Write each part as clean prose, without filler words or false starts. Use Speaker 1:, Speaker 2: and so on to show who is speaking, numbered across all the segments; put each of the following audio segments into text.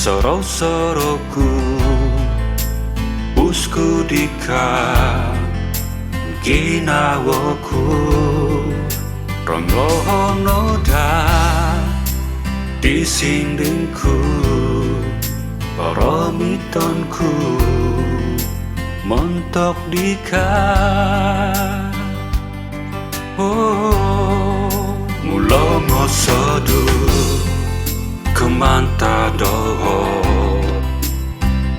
Speaker 1: Soro-soroku Usku dika Ginawoku Rongohono da Disindingku Poromitonku Montok dika Oh Mulo ngosodu Kemanta doho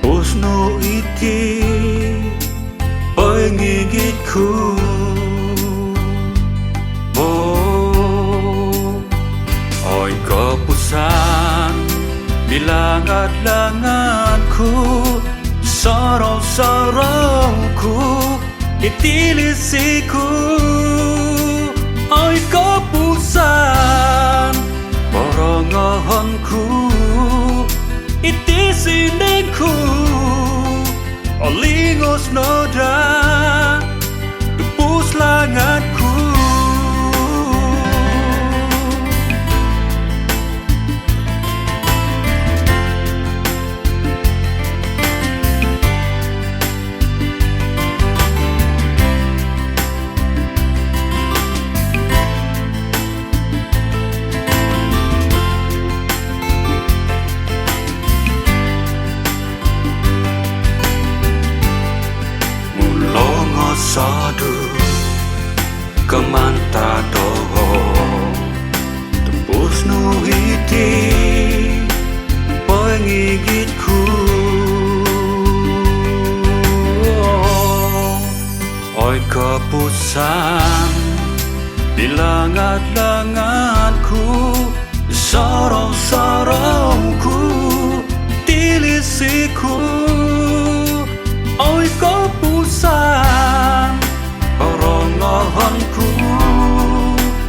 Speaker 1: Usnu iki Pengigitku Oh Oi kepusan Bilangat-langatku Sorong-sorongku Itilisiku Oi kepusan Borongohonku Iti sindengku Olingos noda Tepus langatku Sadu Kemanta doho Tembus nuhiti Pengigitku Oi kepusan Bilangat-langatku Sorong-sorongku Tilisiku Oi kepusan Orongohonku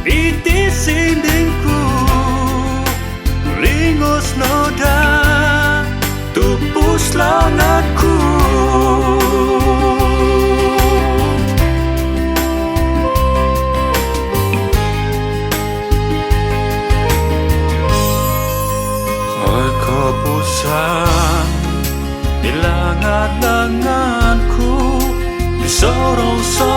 Speaker 1: Iti sindingku Lingos noda Tupus langatku Oi kepusan Bilangat-langatku Sorong-sorong